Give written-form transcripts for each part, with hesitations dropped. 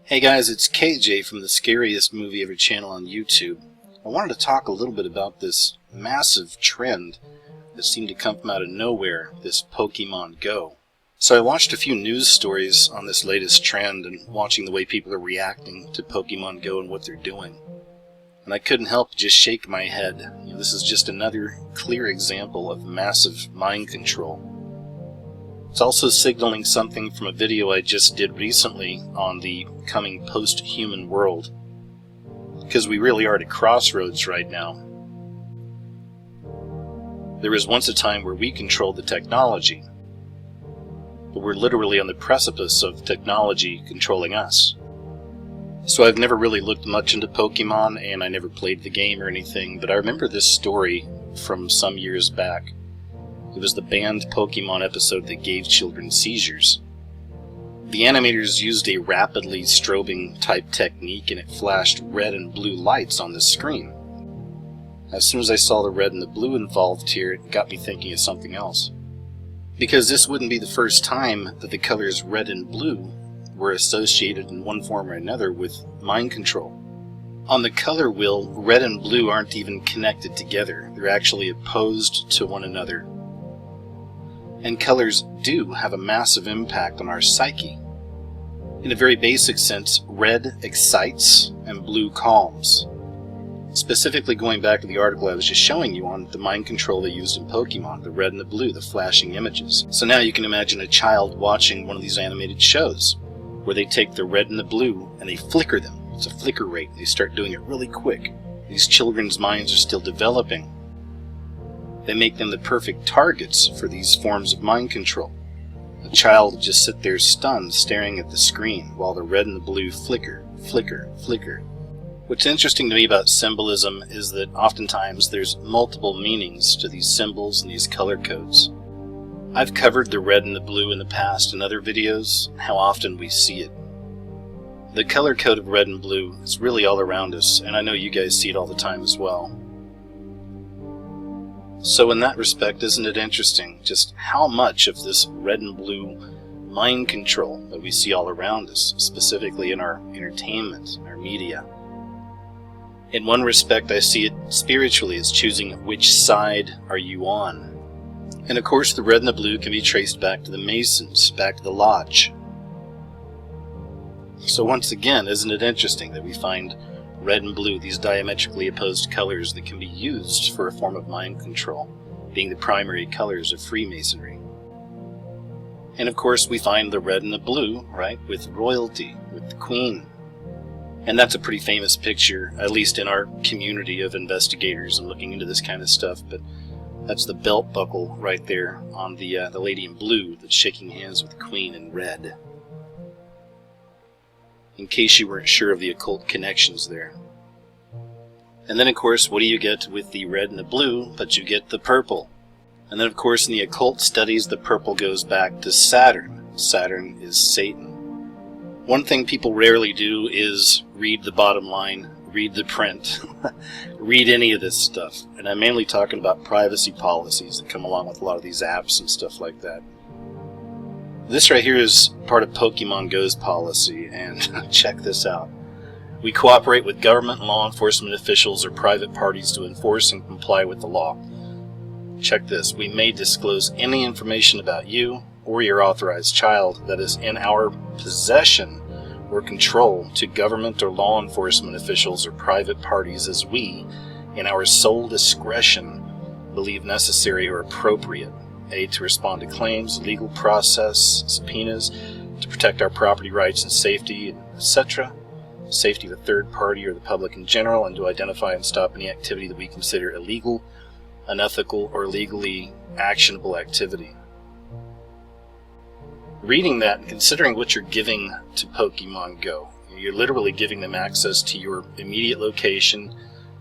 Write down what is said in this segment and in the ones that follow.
Hey guys, it's KJ from the Scariest Movie Ever channel on YouTube. I wanted to talk a little bit about this massive trend that seemed to come from out of nowhere, this Pokemon Go. So I watched a few news stories on this latest trend and watching the way people are reacting to Pokemon Go and what they're doing. And I couldn't help but just shake my head. This is just another clear example of massive mind control. It's also signaling something from a video I just did recently on the coming post-human world. Because we really are at a crossroads right now. There was once a time where we controlled the technology, but we're literally on the precipice of technology controlling us. So I've never really looked much into Pokemon, and I never played the game or anything, but I remember this story from some years back. It was the banned Pokemon episode that gave children seizures. The animators used a rapidly strobing type technique, and it flashed red and blue lights on the screen. As soon as I saw the red and the blue involved here, it got me thinking of something else. Because this wouldn't be the first time that the colors red and blue were associated in one form or another with mind control. On the color wheel, red and blue aren't even connected together. They're actually opposed to one another. And colors do have a massive impact on our psyche. In a very basic sense, red excites and blue calms. Specifically going back to the article I was just showing you on the mind control they used in Pokemon, the red and the blue, the flashing images. So now you can imagine a child watching one of these animated shows where they take the red and the blue and they flicker them. It's a flicker rate. They start doing it really quick. These children's minds are still developing. They make them the perfect targets for these forms of mind control. A child will just sit there stunned, staring at the screen, while the red and the blue flicker, flicker, flicker. What's interesting to me about symbolism is that oftentimes there's multiple meanings to these symbols and these color codes. I've covered the red and the blue in the past in other videos, how often we see it. The color code of red and blue is really all around us, and I know you guys see it all the time as well. So in that respect, isn't it interesting just how much of this red and blue mind control that we see all around us, specifically in our entertainment, our media? In one respect, I see it spiritually as choosing which side are you on. And of course, the red and the blue can be traced back to the Masons, back to the Lodge. So once again, isn't it interesting that we find red and blue, these diametrically opposed colors that can be used for a form of mind control, being the primary colors of Freemasonry. And of course we find the red and the blue, right, with royalty, with the Queen. And that's a pretty famous picture, at least in our community of investigators and looking into this kind of stuff, but that's the belt buckle right there on the lady in blue that's shaking hands with the Queen in red. In case you weren't sure of the occult connections there. And then of course, what do you get with the red and the blue, but you get the purple. And then of course in the occult studies, the purple goes back to Saturn. Saturn is Satan. One thing people rarely do is read the bottom line, read the print, read any of this stuff. And I'm mainly talking about privacy policies that come along with a lot of these apps and stuff like that. This right here is part of Pokemon Go's policy, and check this out. We cooperate with government and law enforcement officials or private parties to enforce and comply with the law. Check this. We may disclose any information about you or your authorized child that is in our possession or control to government or law enforcement officials or private parties as we, in our sole discretion, believe necessary or appropriate. A, to respond to claims, legal process, subpoenas, to protect our property rights and safety, etc. Safety of a third party or the public in general, and to identify and stop any activity that we consider illegal, unethical, or legally actionable activity. Reading that and considering what you're giving to Pokemon Go, you're literally giving them access to your immediate location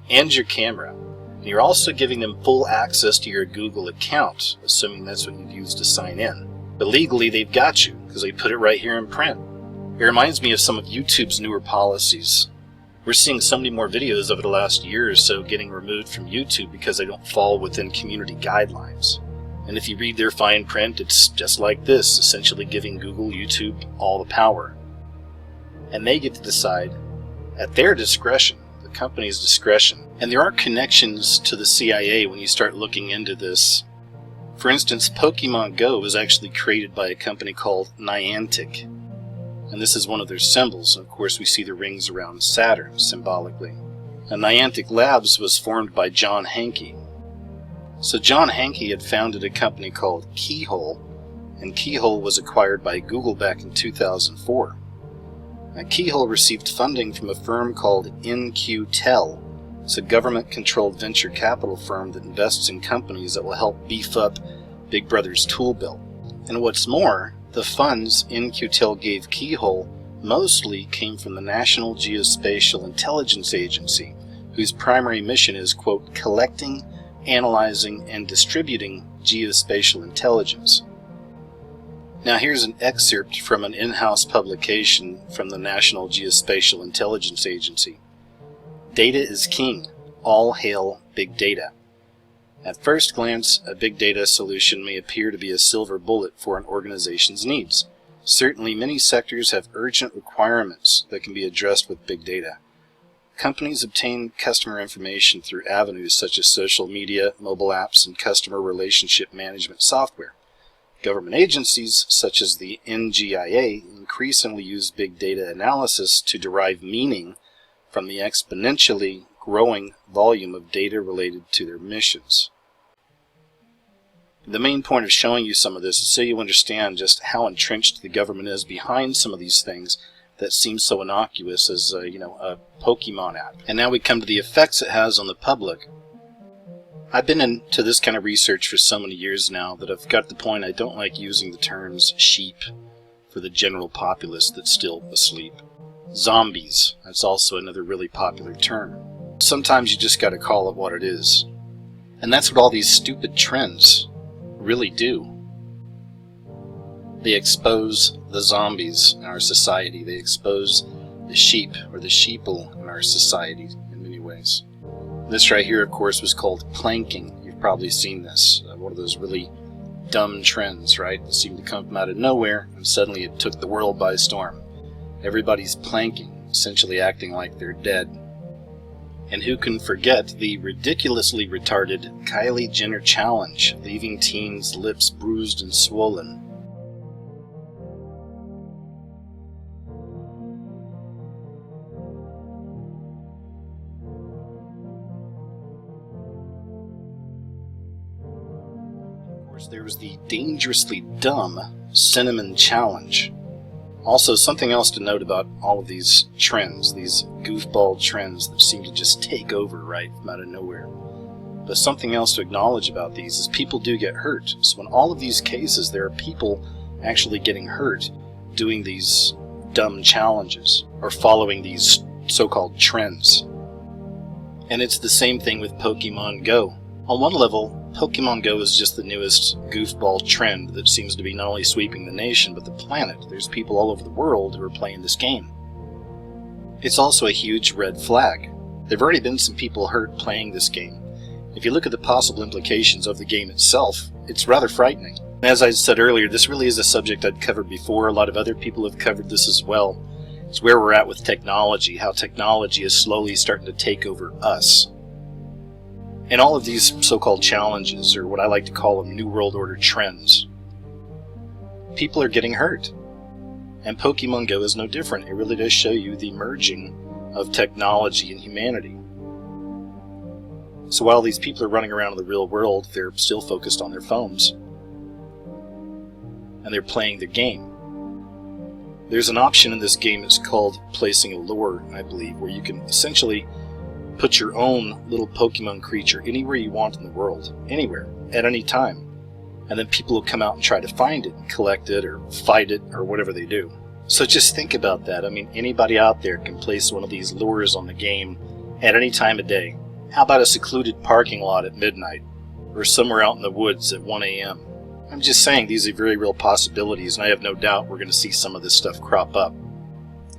and your camera. You're also giving them full access to your Google account, assuming that's what you've used to sign in. But legally, they've got you, because they put it right here in print. It reminds me of some of YouTube's newer policies. We're seeing so many more videos over the last year or so getting removed from YouTube because they don't fall within community guidelines. And if you read their fine print, it's just like this, essentially giving Google, YouTube all the power. and they get to decide at their discretion, the company's discretion. And there are connections to the CIA when you start looking into this. For instance, Pokemon Go was actually created by a company called Niantic, and this is one of their symbols. Of course, we see the rings around Saturn symbolically. And Niantic Labs was formed by John Hanke. So John Hanke had founded a company called Keyhole, and Keyhole was acquired by Google back in 2004. Now, Keyhole received funding from a firm called In-Q-Tel. It's a government-controlled venture capital firm that invests in companies that will help beef up Big Brother's tool belt. And what's more, the funds In-Q-Tel gave Keyhole mostly came from the National Geospatial Intelligence Agency, whose primary mission is, quote, collecting, analyzing, and distributing geospatial intelligence. Now here's an excerpt from an in-house publication from the National Geospatial Intelligence Agency. Data is king. All hail big data. At first glance, a big data solution may appear to be a silver bullet for an organization's needs. Certainly, many sectors have urgent requirements that can be addressed with big data. Companies obtain customer information through avenues such as social media, mobile apps, and customer relationship management software. Government agencies, such as the NGIA, increasingly use big data analysis to derive meaning from the exponentially growing volume of data related to their missions. The main point of showing you some of this is so you understand just how entrenched the government is behind some of these things that seem so innocuous as a Pokemon app. And now we come to the effects it has on the public. I've been into this kind of research for so many years now that I've got to the point I don't like using the terms sheep for the general populace that's still asleep. Zombies, that's also another really popular term. Sometimes you just got to call it what it is. And that's what all these stupid trends really do. They expose the zombies in our society. They expose the sheep or the sheeple in our society in many ways. This right here, of course, was called planking. You've probably seen this. One of those really dumb trends, right? That seemed to come from out of nowhere, and suddenly it took the world by storm. Everybody's planking, essentially acting like they're dead. And who can forget the ridiculously retarded Kylie Jenner challenge, leaving teens' lips bruised and swollen? Of course, there was the dangerously dumb cinnamon challenge. Also, something else to note about all of these trends, these goofball trends that seem to just take over right from out of nowhere. But something else to acknowledge about these is people do get hurt. So in all of these cases, there are people actually getting hurt doing these dumb challenges or following these so-called trends. And it's the same thing with Pokemon Go. On one level, Pokemon Go is just the newest goofball trend that seems to be not only sweeping the nation, but the planet. There's people all over the world who are playing this game. It's also a huge red flag. There have already been some people hurt playing this game. If you look at the possible implications of the game itself, it's rather frightening. As I said earlier, this really is a subject I'd covered before. A lot of other people have covered this as well. It's where we're at with technology, how technology is slowly starting to take over us. And all of these so-called challenges, or what I like to call them New World Order trends, people are getting hurt. And Pokemon Go is no different. It really does show you the merging of technology and humanity. So while these people are running around in the real world, they're still focused on their phones. And they're playing the game. There's an option in this game that's called placing a lure, I believe, where you can essentially put your own little Pokemon creature anywhere you want in the world, anywhere, at any time. And then people will come out and try to find it, and collect it, or fight it, or whatever they do. So just think about that. I mean, anybody out there can place one of these lures on the game at any time of day. How about a secluded parking lot at midnight, or somewhere out in the woods at 1 a.m.? I'm just saying these are very real possibilities, and I have no doubt we're going to see some of this stuff crop up.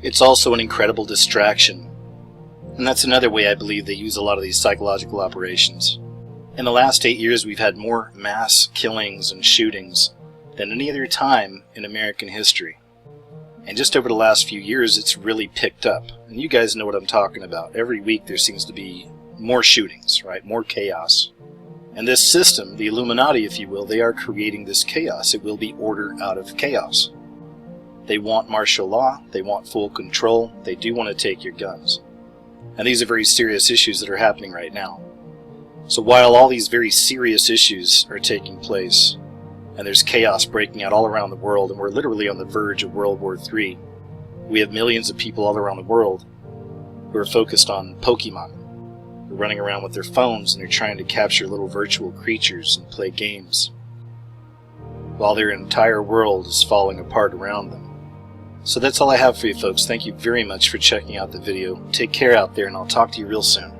It's also an incredible distraction. And that's another way I believe they use a lot of these psychological operations. In the last 8 years, we've had more mass killings and shootings than any other time in American history. And just over the last few years, it's really picked up. And you guys know what I'm talking about. Every week there seems to be more shootings, right? More chaos. And this system, the Illuminati, if you will, they are creating this chaos. It will be order out of chaos. They want martial law. They want full control. They do want to take your guns. And these are very serious issues that are happening right now. So while all these very serious issues are taking place, and there's chaos breaking out all around the world, and we're literally on the verge of World War III, we have millions of people all around the world who are focused on Pokemon. They're running around with their phones and they're trying to capture little virtual creatures and play games, while their entire world is falling apart around them. So that's all I have for you folks. Thank you very much for checking out the video. Take care out there, and I'll talk to you real soon.